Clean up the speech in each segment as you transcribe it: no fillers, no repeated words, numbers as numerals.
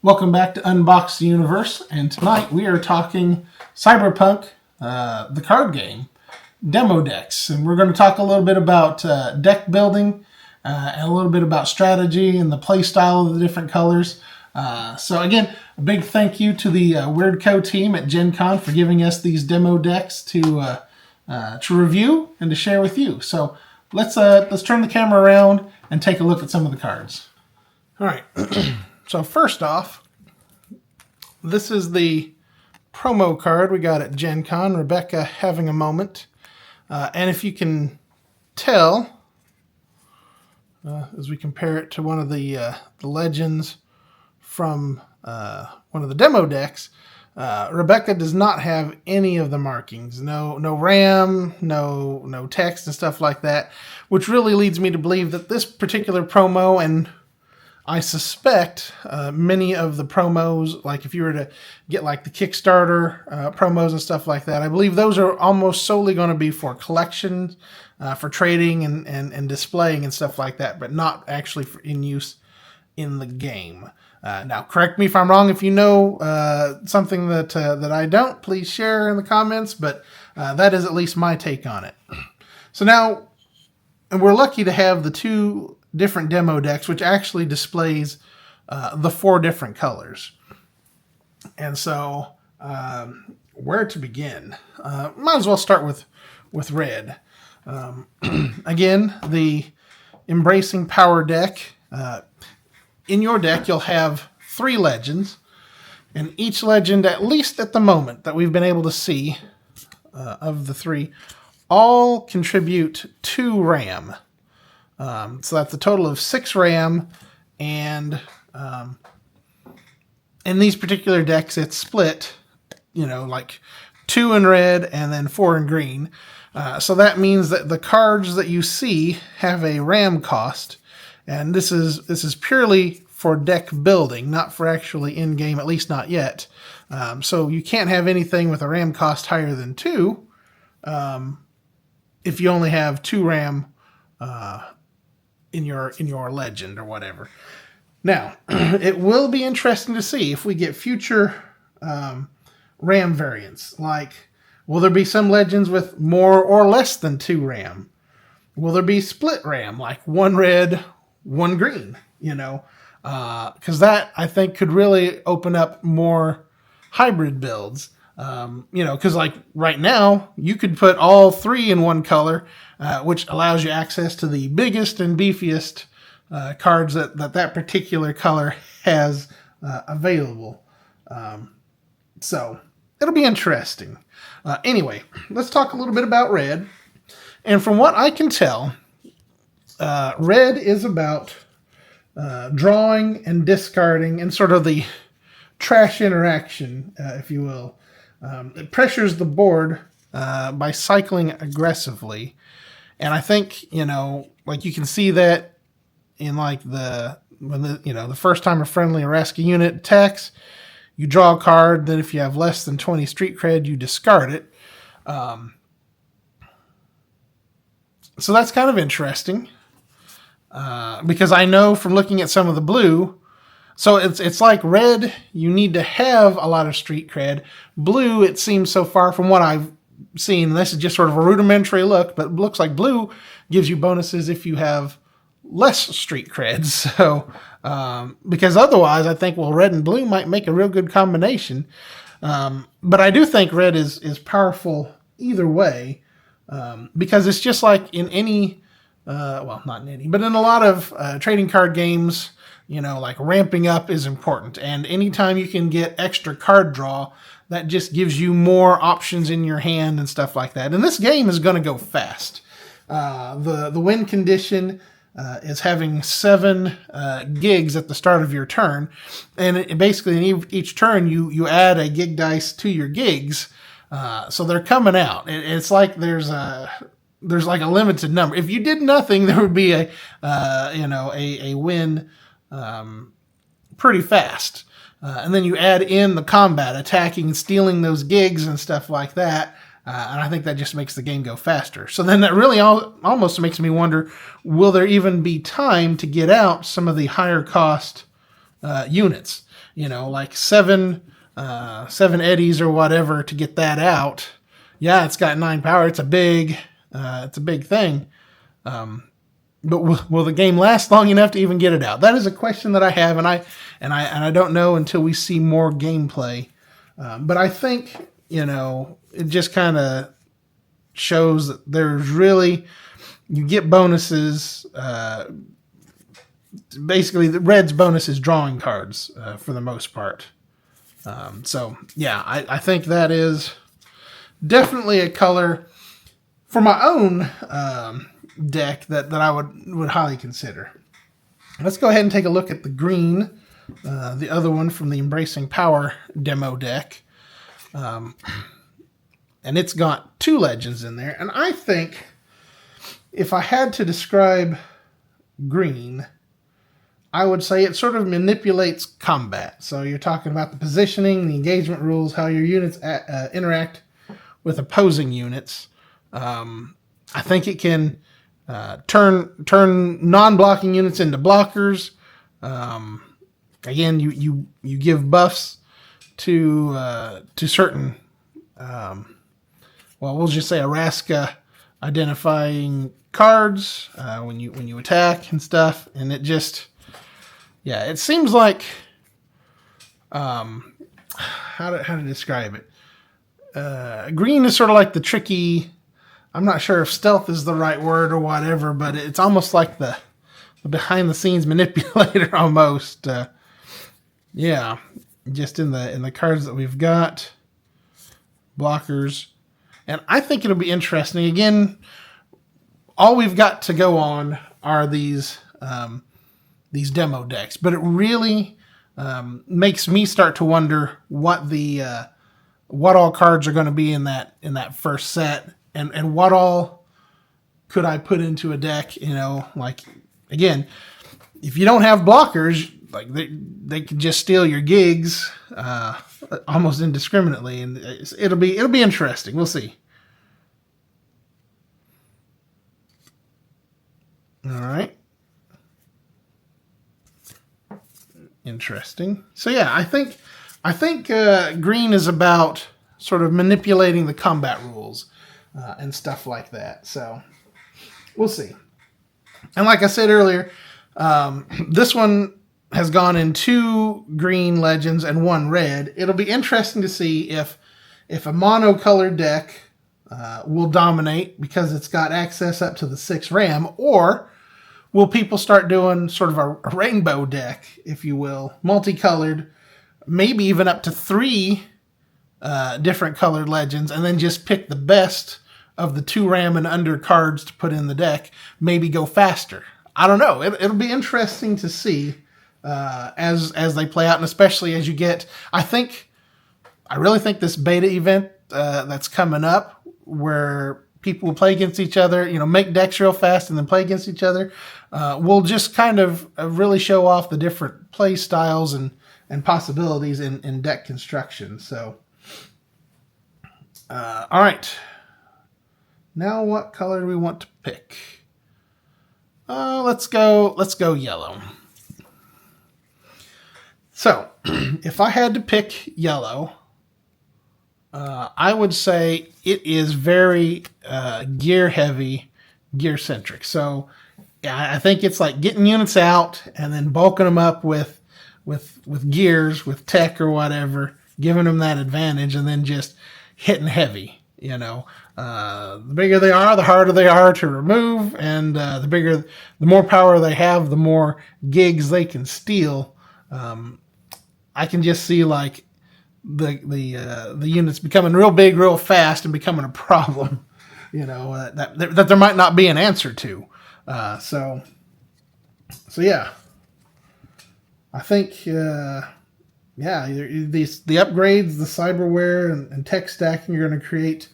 Welcome back to Unbox the Universe, and tonight we are talking Cyberpunk, the card game, demo decks. And we're going to talk a little bit about deck building and a little bit about strategy and the play style of the different colors. So again, a big thank you to the WeirdCo team at Gen Con for giving us these demo decks to review and to share with you. So let's turn the camera around and take a look at some of the cards. All right. So first off, this is the promo card we got at Gen Con, Rebecca Having a Moment. And if you can tell, as we compare it to one of the legends from one of the demo decks, Rebecca does not have any of the markings. No RAM, no text and stuff like that, which really leads me to believe that this particular promo, and I suspect many of the promos, like if you were to get like the Kickstarter promos and stuff like that, I believe those are almost solely going to be for collections, for trading and displaying and stuff like that, but not actually for in use in the game. Now, correct me if I'm wrong. If you know something that I don't, please share in the comments, but that is at least my take on it. So now, and we're lucky to have the two different demo decks, which actually displays the four different colors. And so, where to begin? Might as well start with red. Again, the Embracing Power deck. In your deck, you'll have 3 legends, and each legend, at least at the moment that we've been able to see of the 3, all contribute 2 RAM. So that's a total of 6 RAM, and in these particular decks, it's split, like 2 in red and then 4 in green. So that means that the cards that you see have a RAM cost, and this is purely for deck building, not for actually in-game, at least not yet. So you can't have anything with a RAM cost higher than 2 if you only have 2 RAM in your legend or whatever. Now, it will be interesting to see if we get future RAM variants. Like, will there be some legends with more or less than 2 RAM? Will there be split RAM, like 1 red, 1 green? Because that, I think, could really open up more hybrid builds. Because like right now, you could put all 3 in one color, which allows you access to the biggest and beefiest cards that particular color has available. So it'll be interesting. Anyway, let's talk a little bit about red. And from what I can tell, red is about drawing and discarding and sort of the trash interaction, if you will. It pressures the board by cycling aggressively. And I think, like you can see that in like the first time a friendly or rescue unit attacks, you draw a card. Then if you have less than 20 street cred, you discard it. So that's kind of interesting. Because I know from looking at some of the blue, so it's like red, you need to have a lot of street cred. Blue, it seems so far from what I've seen, this is just sort of a rudimentary look, but it looks like blue gives you bonuses if you have less street cred. So, because otherwise I think, red and blue might make a real good combination. But I do think red is powerful either way, because it's just like in any, not in any, but in a lot of trading card games, like ramping up is important. And anytime you can get extra card draw, that just gives you more options in your hand and stuff like that. And this game is going to go fast. The win condition is having 7 gigs at the start of your turn. And basically in each turn, you add a gig dice to your gigs. So they're coming out. It's like there's like a limited number. If you did nothing, there would be a win pretty fast. And then you add in the combat, attacking, stealing those gigs and stuff like that. And I think that just makes the game go faster. So then that really almost makes me wonder, will there even be time to get out some of the higher cost units? like seven eddies or whatever to get that out. Yeah, it's got 9 power. It's a big thing. But will the game last long enough to even get it out? That is a question that I have, and I don't know until we see more gameplay. But I think it just kind of shows that there's really, you get bonuses. Basically, the red's bonus is drawing cards for the most part. So yeah, I think that is definitely a color for my own deck that I would highly consider. Let's go ahead and take a look at the green, the other one from the Embracing Power demo deck. And it's got 2 legends in there. And I think if I had to describe green, I would say it sort of manipulates combat. So you're talking about the positioning, the engagement rules, how your units interact with opposing units. I think it can turn non-blocking units into blockers. Again, you give buffs to certain, we'll just say Araska identifying cards when you attack and stuff, and it just, it seems like how to describe it. Green is sort of like the tricky. I'm not sure if stealth is the right word or whatever, but it's almost like the behind the scenes manipulator almost. Just in the cards that we've got, blockers, and I think it'll be interesting. Again, all we've got to go on are these demo decks, but it really makes me start to wonder what all cards are going to be in that first set. And what all could I put into a deck? Like, again, if you don't have blockers, like they can just steal your gigs almost indiscriminately, and it'll be interesting. We'll see. All right, interesting. So yeah, I think green is about sort of manipulating the combat rules. And stuff like that. So we'll see. And like I said earlier, this one has gone in 2 green legends and 1 red. It'll be interesting to see if a monocolored deck will dominate because it's got access up to the 6 RAM, or will people start doing sort of a rainbow deck, if you will, multicolored, maybe even up to 3 different colored legends, and then just pick the best of the 2 RAM and under cards to put in the deck, maybe go faster. I don't know. It'll be interesting to see as they play out, and especially as you get, I really think this beta event that's coming up, where people will play against each other, make decks real fast and then play against each other, will just kind of really show off the different play styles and possibilities in deck construction. So, all right. Now, what color do we want to pick? Let's go yellow. So, if I had to pick yellow, I would say it is very gear heavy, gear centric. So, yeah, I think it's like getting units out and then bulking them up with gears, with tech or whatever, giving them that advantage, and then just hitting heavy. The bigger they are, the harder they are to remove, and the more power they have, the more gigs they can steal. I can just see like the units becoming real big, real fast, and becoming a problem. That there might not be an answer to. So yeah, I think the upgrades, the cyberware, and tech stacking are going to create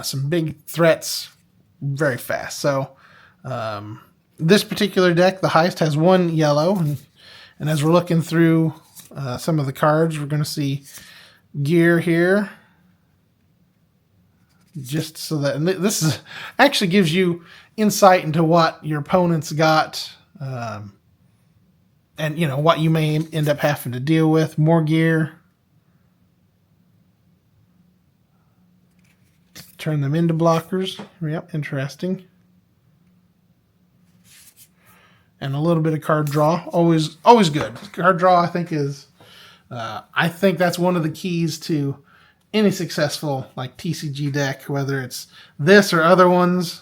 some big threats very fast. So this particular deck, the highest, has 1 yellow, and as we're looking through some of the cards, we're going to see gear here. Just so that, and this actually gives you insight into what your opponent's got and you know what you may end up having to deal with. More gear. Turn them into blockers. Yep, interesting. And a little bit of card draw. Always good. Card draw, I think, is I think that's one of the keys to any successful like TCG deck, whether it's this or other ones.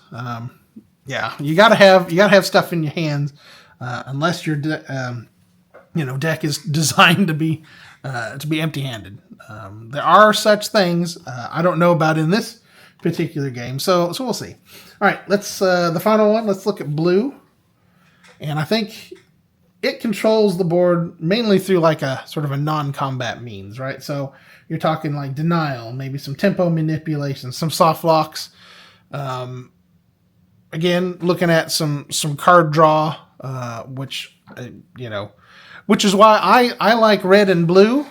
Yeah, you gotta have stuff in your hands, unless your deck is designed to be empty-handed. There are such things I don't know about in this particular game, so we'll see. All right, let's the final one. Let's look at blue, and I think it controls the board mainly through like a sort of a non-combat means, right? So you're talking like denial, maybe some tempo manipulation, some soft locks. Again, looking at some card draw, which is why I like red and blue,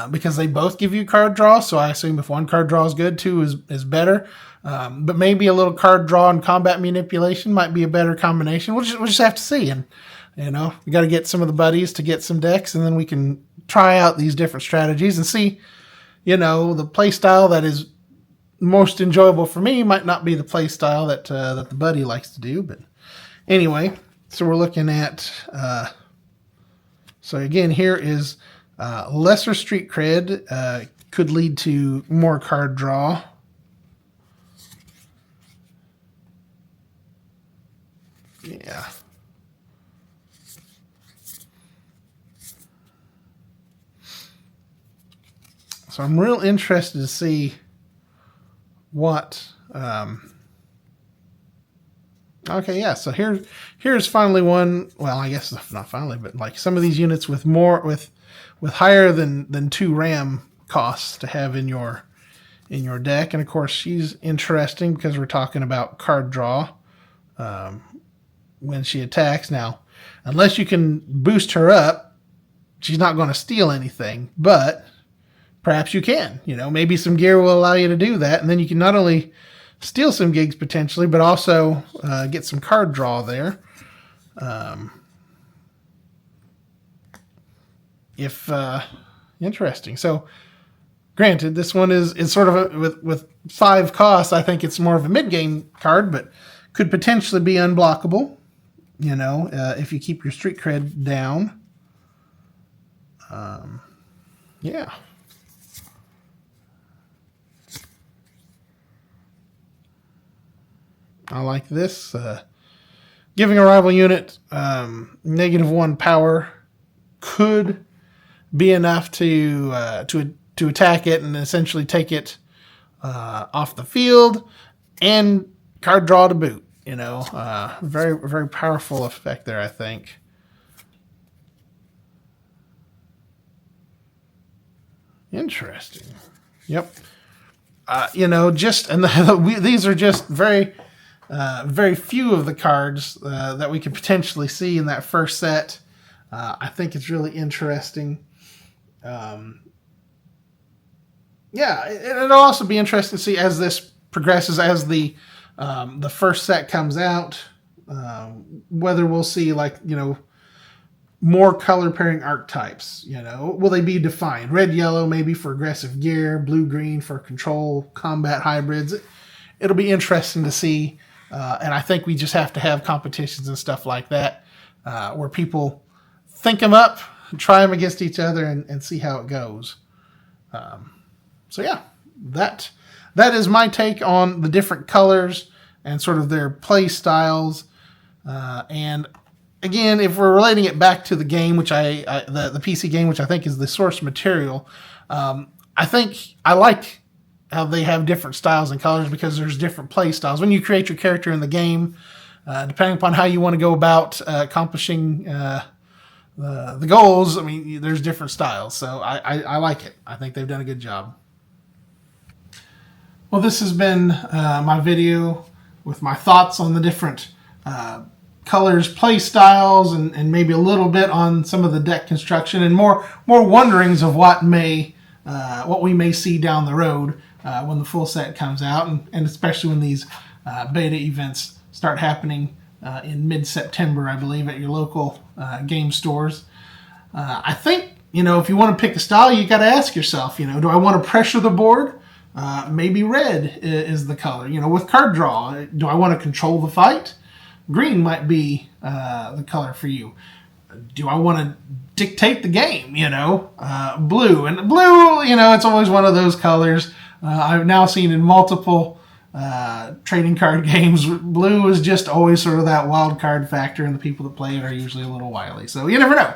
because they both give you card draw. So I assume if one card draw is good, two is better. But maybe a little card draw and combat manipulation might be a better combination. We'll just have to see. And we got to get some of the buddies to get some decks, and then we can try out these different strategies and see. The play style that is most enjoyable for me might not be the play style that the buddy likes to do. But anyway, so we're looking at. So again, here is lesser street cred, could lead to more card draw. Yeah. So I'm real interested to see what. Okay, yeah. So here's finally one. Well, I guess not finally, but like some of these units with higher than 2 RAM costs to have in your deck, and of course she's interesting because we're talking about card draw when she attacks. Now, unless you can boost her up, she's not going to steal anything, but perhaps you can. Maybe some gear will allow you to do that, and then you can not only steal some gigs potentially, but also get some card draw there. If interesting. So, granted, this one is sort of with 5 costs. I think it's more of a mid-game card, but could potentially be unblockable. If you keep your street cred down. Yeah. I like this. Giving a rival unit -1 power could be enough to attack it and essentially take it off the field and card draw to boot. Very, very powerful effect there, I think. Interesting. Yep. These are just very few of the cards that we could potentially see in that first set. I think it's really interesting. It'll also be interesting to see as this progresses, as the first set comes out, whether we'll see more color pairing archetypes. Will they be defined? Red, yellow, maybe for aggressive gear, blue, green for control, combat hybrids. It'll be interesting to see. And I think we just have to have competitions and stuff like that, where people think them up, try them against each other, and see how it goes. So yeah, that is my take on the different colors and sort of their play styles. And again, if we're relating it back to the game, which the PC game, which I think is the source material, I think I like how they have different styles and colors because there's different play styles. When you create your character in the game, depending upon how you want to go about accomplishing the goals, there's different styles. So I like it. I think they've done a good job. Well, this has been my video with my thoughts on the different colors, play styles, and maybe a little bit on some of the deck construction and more wonderings of what we may see down the road when the full set comes out, and especially when these beta events start happening in mid-September, I believe, at your local game stores. I think, if you want to pick a style, you got to ask yourself, do I want to pressure the board? Maybe red is the color. With card draw, do I want to control the fight? Green might be the color for you. Do I want to dictate the game? Blue. And blue, it's always one of those colors. I've now seen in multiple trading card games, blue is just always sort of that wild card factor, and the people that play it are usually a little wily. So you never know.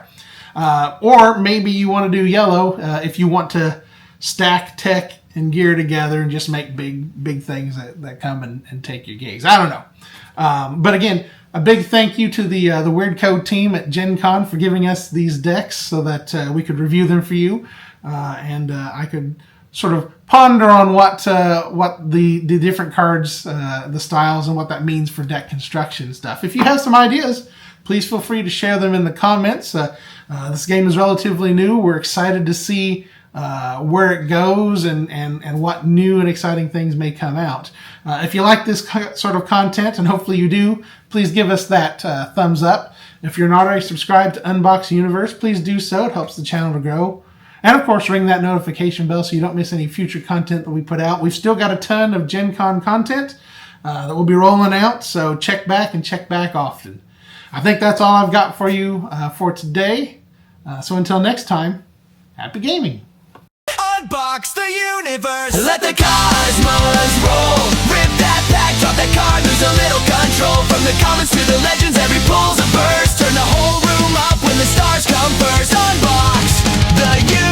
Or maybe you want to do yellow if you want to stack tech and gear together and just make big things that come and take your gigs. I don't know. But again, a big thank you to the WeirdCo team at Gen Con for giving us these decks so that we could review them for you, and I could sort of ponder on what the different cards, the styles, and what that means for deck construction and stuff. If you have some ideas, please feel free to share them in the comments. This game is relatively new. We're excited to see where it goes and what new and exciting things may come out. If you like this sort of content, and hopefully you do, please give us that thumbs up. If you're not already subscribed to Unbox the Universe, please do so. It helps the channel to grow. And of course, ring that notification bell so you don't miss any future content that we put out. We've still got a ton of Gen Con content that will be rolling out, so check back and check back often. I think that's all I've got for you for today. So until next time, happy gaming. Unbox the universe. Let the cosmos roll. Rip that pack, drop that card, lose a little control. From the commons to the legends, every pull's a burst. Turn the whole room up when the stars come first. Unbox the universe.